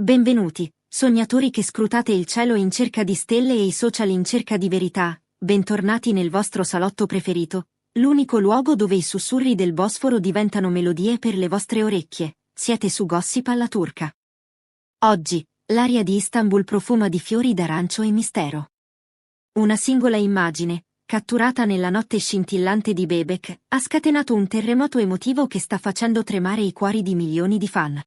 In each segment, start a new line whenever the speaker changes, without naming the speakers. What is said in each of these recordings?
Benvenuti, sognatori che scrutate il cielo in cerca di stelle e i social in cerca di verità, bentornati nel vostro salotto preferito, l'unico luogo dove i sussurri del Bosforo diventano melodie per le vostre orecchie. Siete su Gossip alla turca. Oggi, l'aria di Istanbul profuma di fiori d'arancio e mistero. Una singola immagine, catturata nella notte scintillante di Bebek, ha scatenato un terremoto emotivo che sta facendo tremare i cuori di milioni di fan.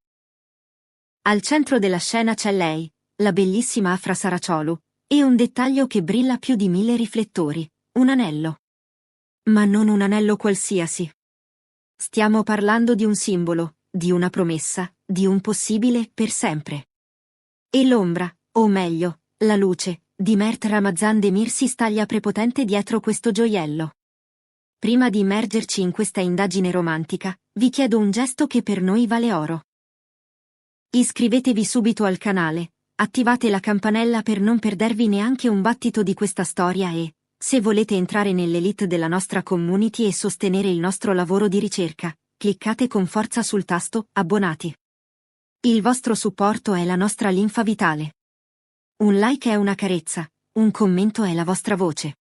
Al centro della scena c'è lei, la bellissima Afra Saraciolu, e un dettaglio che brilla più di 1000 riflettori, un anello. Ma non un anello qualsiasi. Stiamo parlando di un simbolo, di una promessa, di un possibile per sempre. E l'ombra, o meglio, la luce, di Mert Ramazan Demir si staglia prepotente dietro questo gioiello. Prima di immergerci in questa indagine romantica, vi chiedo un gesto che per noi vale oro. Iscrivetevi subito al canale, attivate la campanella per non perdervi neanche un battito di questa storia e, se volete entrare nell'elite della nostra community e sostenere il nostro lavoro di ricerca, cliccate con forza sul tasto abbonati. Il vostro supporto è la nostra linfa vitale. Un like è una carezza, un commento è la vostra voce.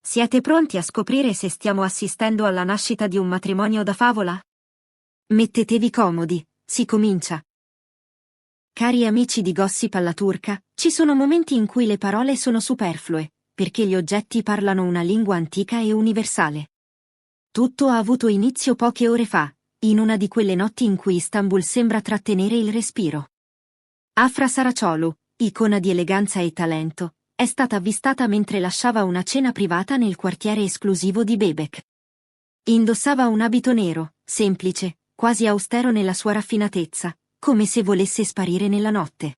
Siete pronti a scoprire se stiamo assistendo alla nascita di un matrimonio da favola? Mettetevi comodi, si comincia. Cari amici di Gossip alla turca, ci sono momenti in cui le parole sono superflue, perché gli oggetti parlano una lingua antica e universale. Tutto ha avuto inizio poche ore fa, in una di quelle notti in cui Istanbul sembra trattenere il respiro. Afra Saraciolu, icona di eleganza e talento, è stata avvistata mentre lasciava una cena privata nel quartiere esclusivo di Bebek. Indossava un abito nero, semplice, quasi austero nella sua raffinatezza, come se volesse sparire nella notte.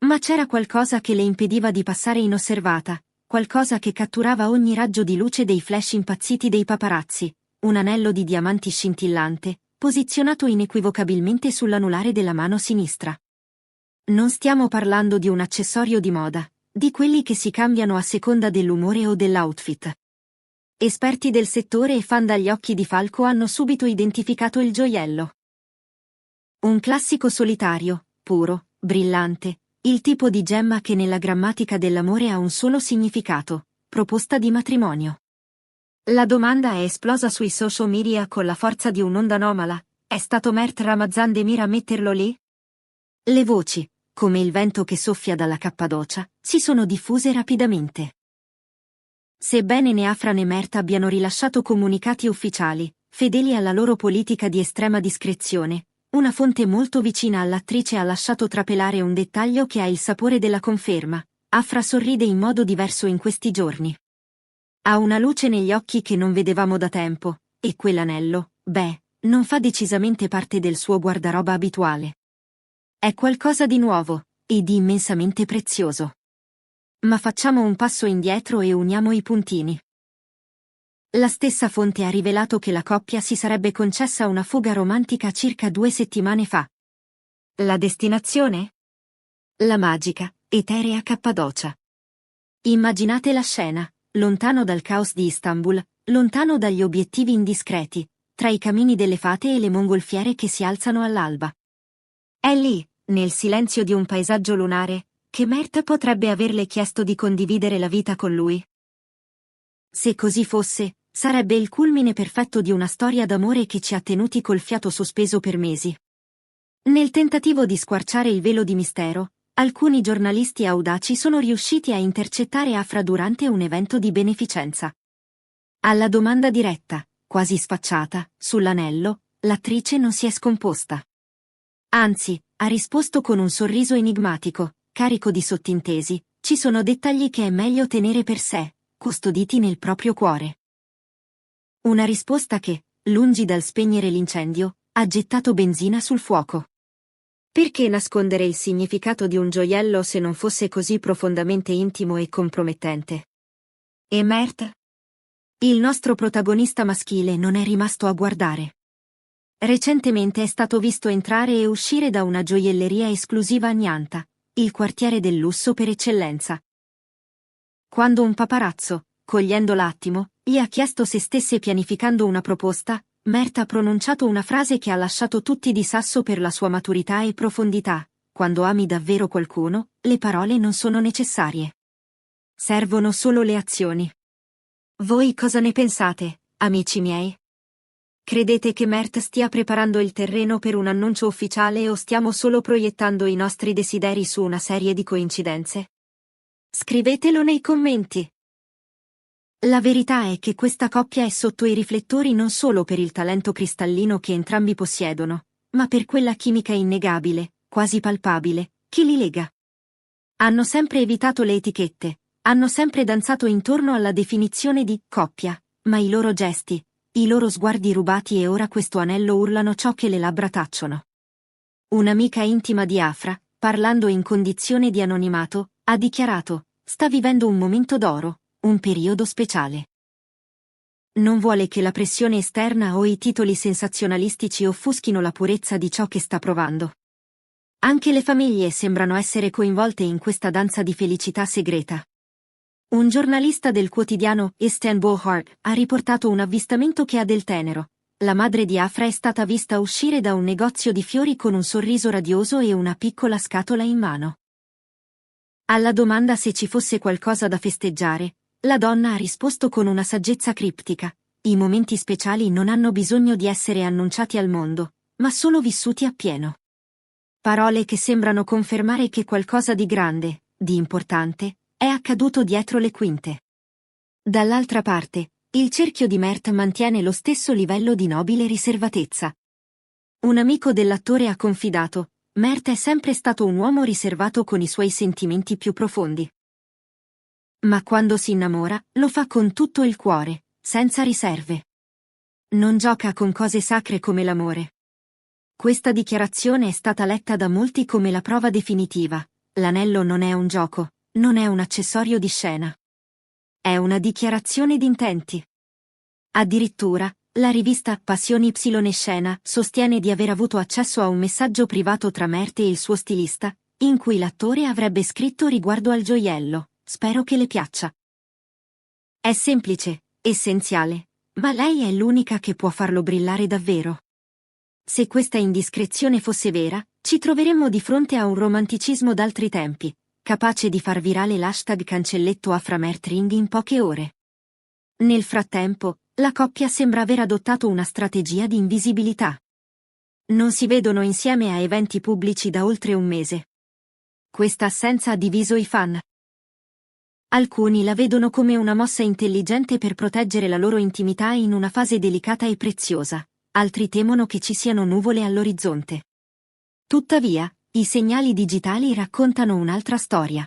Ma c'era qualcosa che le impediva di passare inosservata, qualcosa che catturava ogni raggio di luce dei flash impazziti dei paparazzi, un anello di diamanti scintillante, posizionato inequivocabilmente sull'anulare della mano sinistra. Non stiamo parlando di un accessorio di moda, di quelli che si cambiano a seconda dell'umore o dell'outfit. Esperti del settore e fan dagli occhi di falco hanno subito identificato il gioiello. Un classico solitario, puro, brillante, il tipo di gemma che nella grammatica dell'amore ha un solo significato, proposta di matrimonio. La domanda è esplosa sui social media con la forza di un'onda anomala: è stato Mert Ramazan Demir a metterlo lì? Le voci, come il vento che soffia dalla Cappadocia, si sono diffuse rapidamente. Sebbene né Afra né Mert abbiano rilasciato comunicati ufficiali, fedeli alla loro politica di estrema discrezione, una fonte molto vicina all'attrice ha lasciato trapelare un dettaglio che ha il sapore della conferma: Afra sorride in modo diverso in questi giorni. Ha una luce negli occhi che non vedevamo da tempo, e quell'anello, non fa decisamente parte del suo guardaroba abituale. È qualcosa di nuovo, e di immensamente prezioso. Ma facciamo un passo indietro e uniamo i puntini. La stessa fonte ha rivelato che la coppia si sarebbe concessa una fuga romantica circa 2 settimane fa. La destinazione? La magica, eterea Cappadocia. Immaginate la scena, lontano dal caos di Istanbul, lontano dagli obiettivi indiscreti, tra i camini delle fate e le mongolfiere che si alzano all'alba. È lì, nel silenzio di un paesaggio lunare, che Mert potrebbe averle chiesto di condividere la vita con lui. Se così fosse, sarebbe il culmine perfetto di una storia d'amore che ci ha tenuti col fiato sospeso per mesi. Nel tentativo di squarciare il velo di mistero, alcuni giornalisti audaci sono riusciti a intercettare Afra durante un evento di beneficenza. Alla domanda diretta, quasi sfacciata, sull'anello, l'attrice non si è scomposta. Anzi, ha risposto con un sorriso enigmatico, carico di sottintesi: ci sono dettagli che è meglio tenere per sé, custoditi nel proprio cuore. Una risposta che, lungi dal spegnere l'incendio, ha gettato benzina sul fuoco. Perché nascondere il significato di un gioiello se non fosse così profondamente intimo e compromettente? E Mert? Il nostro protagonista maschile non è rimasto a guardare. Recentemente è stato visto entrare e uscire da una gioielleria esclusiva a Gnanta, il quartiere del lusso per eccellenza. Quando un paparazzo, cogliendo l'attimo, gli ha chiesto se stesse pianificando una proposta, Mert ha pronunciato una frase che ha lasciato tutti di sasso per la sua maturità e profondità: quando ami davvero qualcuno, le parole non sono necessarie. Servono solo le azioni. Voi cosa ne pensate, amici miei? Credete che Mert stia preparando il terreno per un annuncio ufficiale o stiamo solo proiettando i nostri desideri su una serie di coincidenze? Scrivetelo nei commenti. La verità è che questa coppia è sotto i riflettori non solo per il talento cristallino che entrambi possiedono, ma per quella chimica innegabile, quasi palpabile, che li lega. Hanno sempre evitato le etichette, hanno sempre danzato intorno alla definizione di coppia, ma i loro gesti, i loro sguardi rubati e ora questo anello urlano ciò che le labbra tacciono. Un'amica intima di Afra, parlando in condizione di anonimato, ha dichiarato: sta vivendo un momento d'oro, un periodo speciale. Non vuole che la pressione esterna o i titoli sensazionalistici offuschino la purezza di ciò che sta provando. Anche le famiglie sembrano essere coinvolte in questa danza di felicità segreta. Un giornalista del quotidiano Istanbul Harp ha riportato un avvistamento che ha del tenero. La madre di Afra è stata vista uscire da un negozio di fiori con un sorriso radioso e una piccola scatola in mano. Alla domanda se ci fosse qualcosa da festeggiare, la donna ha risposto con una saggezza criptica: i momenti speciali non hanno bisogno di essere annunciati al mondo, ma solo vissuti appieno. Parole che sembrano confermare che qualcosa di grande, di importante, è accaduto dietro le quinte. Dall'altra parte, il cerchio di Mert mantiene lo stesso livello di nobile riservatezza. Un amico dell'attore ha confidato: Mert è sempre stato un uomo riservato con i suoi sentimenti più profondi. Ma quando si innamora, lo fa con tutto il cuore, senza riserve. Non gioca con cose sacre come l'amore. Questa dichiarazione è stata letta da molti come la prova definitiva: l'anello non è un gioco, non è un accessorio di scena. È una dichiarazione d'intenti. Addirittura, la rivista Passioni Y Scena sostiene di aver avuto accesso a un messaggio privato tra Mert e il suo stilista, in cui l'attore avrebbe scritto riguardo al gioiello: spero che le piaccia. È semplice, essenziale, ma lei è l'unica che può farlo brillare davvero. Se questa indiscrezione fosse vera, ci troveremmo di fronte a un romanticismo d'altri tempi, capace di far virale l'hashtag cancelletto Afra Mert Ring in poche ore. Nel frattempo, la coppia sembra aver adottato una strategia di invisibilità. Non si vedono insieme a eventi pubblici da oltre un mese. Questa assenza ha diviso i fan. Alcuni la vedono come una mossa intelligente per proteggere la loro intimità in una fase delicata e preziosa, altri temono che ci siano nuvole all'orizzonte. Tuttavia, i segnali digitali raccontano un'altra storia.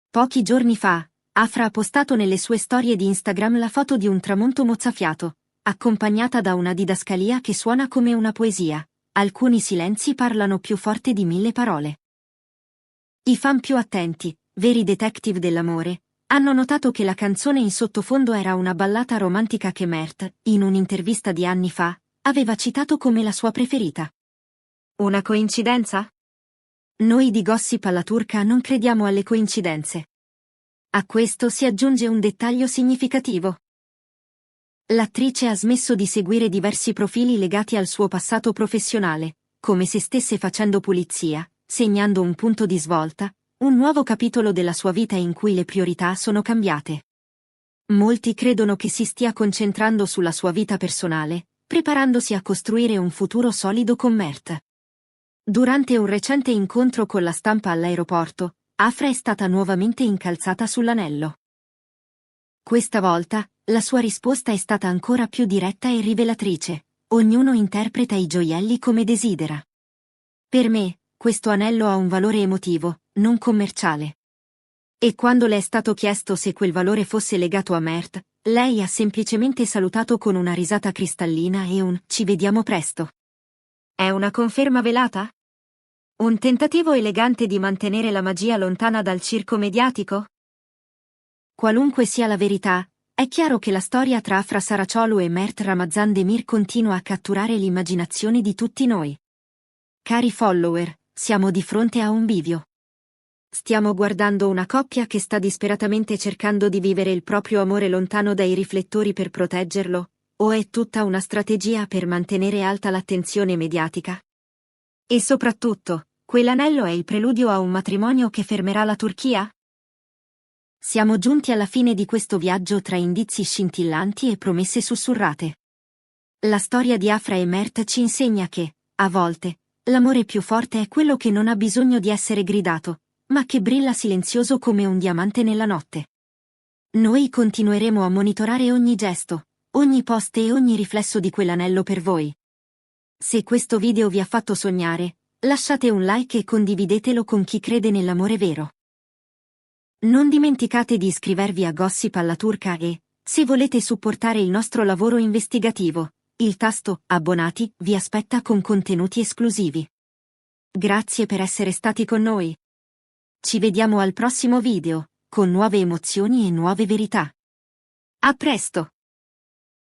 Pochi giorni fa, Afra ha postato nelle sue storie di Instagram la foto di un tramonto mozzafiato, accompagnata da una didascalia che suona come una poesia: alcuni silenzi parlano più forte di 1000 parole. I fan più attenti, veri detective dell'amore, hanno notato che la canzone in sottofondo era una ballata romantica che Mert, in un'intervista di anni fa, aveva citato come la sua preferita. Una coincidenza? Noi di Gossip alla turca non crediamo alle coincidenze. A questo si aggiunge un dettaglio significativo. L'attrice ha smesso di seguire diversi profili legati al suo passato professionale, come se stesse facendo pulizia, segnando un punto di svolta, un nuovo capitolo della sua vita in cui le priorità sono cambiate. Molti credono che si stia concentrando sulla sua vita personale, preparandosi a costruire un futuro solido con Mert. Durante un recente incontro con la stampa all'aeroporto, Afra è stata nuovamente incalzata sull'anello. Questa volta, la sua risposta è stata ancora più diretta e rivelatrice: ognuno interpreta i gioielli come desidera. Per me, questo anello ha un valore emotivo, non commerciale. E quando le è stato chiesto se quel valore fosse legato a Mert, lei ha semplicemente salutato con una risata cristallina e un "ci vediamo presto". È una conferma velata? Un tentativo elegante di mantenere la magia lontana dal circo mediatico? Qualunque sia la verità, è chiaro che la storia tra Afra Saraciolu e Mert Ramazan Demir continua a catturare l'immaginazione di tutti noi. Cari follower, siamo di fronte a un bivio. Stiamo guardando una coppia che sta disperatamente cercando di vivere il proprio amore lontano dai riflettori per proteggerlo, o è tutta una strategia per mantenere alta l'attenzione mediatica? E soprattutto, Quell'anello è il preludio a un matrimonio che fermerà la Turchia? Siamo giunti alla fine di questo viaggio tra indizi scintillanti e promesse sussurrate. La storia di Afra e Mert ci insegna che, a volte, l'amore più forte è quello che non ha bisogno di essere gridato, ma che brilla silenzioso come un diamante nella notte. Noi continueremo a monitorare ogni gesto, ogni post e ogni riflesso di quell'anello per voi. Se questo video vi ha fatto sognare, lasciate un like e condividetelo con chi crede nell'amore vero. Non dimenticate di iscrivervi a Gossip alla Turca e, se volete supportare il nostro lavoro investigativo, il tasto Abbonati vi aspetta con contenuti esclusivi. Grazie per essere stati con noi. Ci vediamo al prossimo video, con nuove emozioni e nuove verità. A presto!